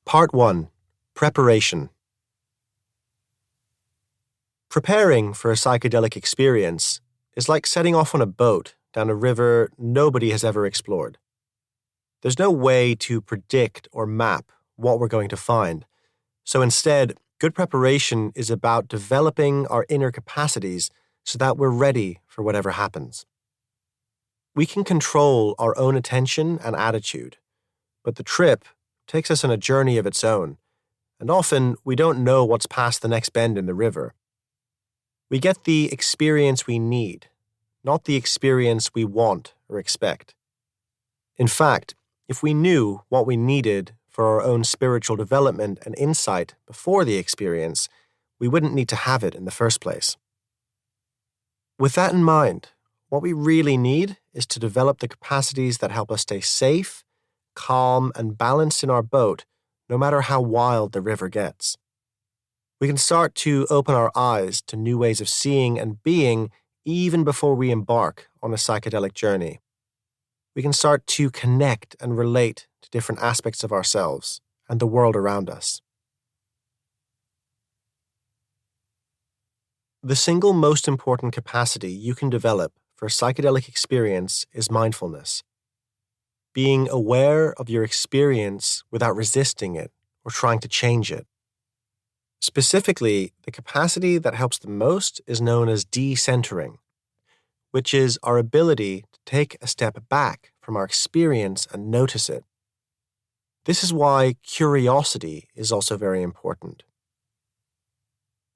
Part 1. Preparation. Preparing for a psychedelic experience is like setting off on a boat down a river nobody has ever explored. There's no way to predict or map what we're going to find, so instead, good preparation is about developing our inner capacities so that we're ready for whatever happens. We can control our own attention and attitude, but the trip takes us on a journey of its own, and often we don't know what's past the next bend in the river. We get the experience we need, not the experience we want or expect. In fact, if we knew what we needed for our own spiritual development and insight before the experience, we wouldn't need to have it in the first place. With that in mind, what we really need is to develop the capacities that help us stay safe, calm, and balanced in our boat, no matter how wild the river gets. We can start to open our eyes to new ways of seeing and being even before we embark on a psychedelic journey. We can start to connect and relate to different aspects of ourselves and the world around us. The single most important capacity you can develop for a psychedelic experience is mindfulness. Being aware of your experience without resisting it or trying to change it. Specifically, the capacity that helps the most is known as decentering, which is our ability to take a step back from our experience and notice it. This is why curiosity is also very important.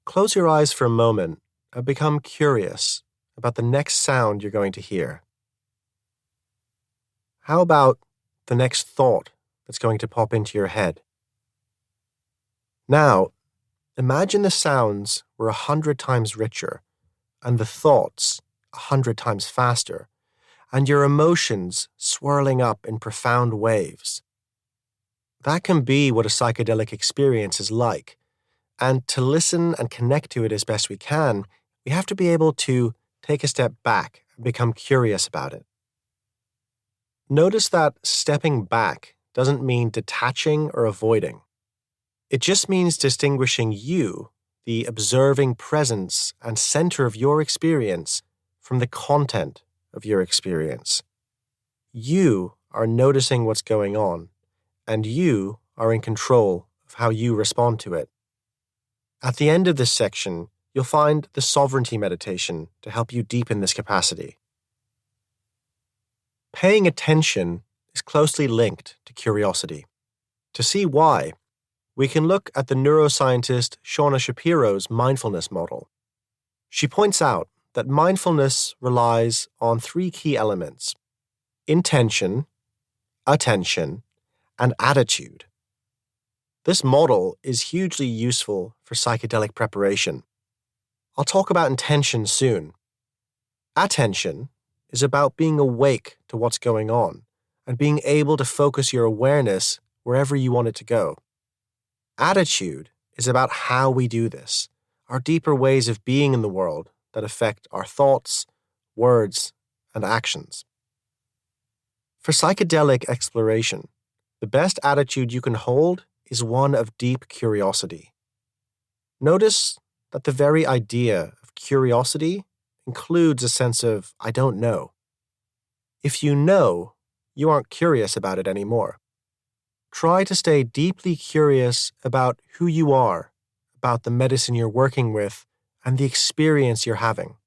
Close your eyes for a moment and become curious about the next sound you're going to hear. How about the next thought that's going to pop into your head? Now, imagine the sounds were 100 times richer, and the thoughts 100 times faster, and your emotions swirling up in profound waves. That can be what a psychedelic experience is like, and to listen and connect to it as best we can, we have to be able to take a step back and become curious about it. Notice that stepping back doesn't mean detaching or avoiding. It just means distinguishing you, the observing presence and center of your experience, from the content of your experience. You are noticing what's going on, and you are in control of how you respond to it. At the end of this section, you'll find the sovereignty meditation to help you deepen this capacity. Paying attention is closely linked to curiosity. To see why, we can look at the neuroscientist Shauna Shapiro's mindfulness model. She points out that mindfulness relies on 3 key elements: intention, attention, and attitude. This model is hugely useful for psychedelic preparation. I'll talk about intention soon. Attention is about being awake to what's going on and being able to focus your awareness wherever you want it to go. Attitude is about how we do this, our deeper ways of being in the world that affect our thoughts, words, and actions. For psychedelic exploration, the best attitude you can hold is one of deep curiosity. Notice that the very idea of curiosity includes a sense of, I don't know. If you know, you aren't curious about it anymore. Try to stay deeply curious about who you are, about the medicine you're working with, and the experience you're having.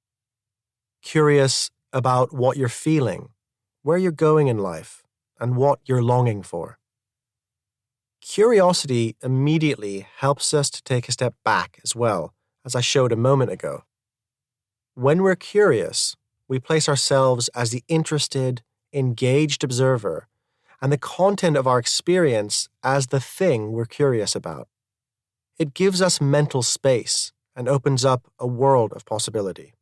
Curious about what you're feeling, where you're going in life, and what you're longing for. Curiosity immediately helps us to take a step back as well, as I showed a moment ago. When we're curious, we place ourselves as the interested, engaged observer, and the content of our experience as the thing we're curious about. It gives us mental space and opens up a world of possibility.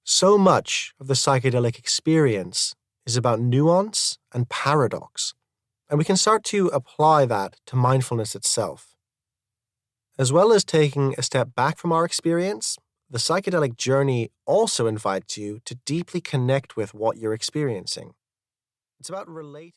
So much of the psychedelic experience is about nuance and paradox, and we can start to apply that to mindfulness itself. As well as taking a step back from our experience, the psychedelic journey also invites you to deeply connect with what you're experiencing. It's about relating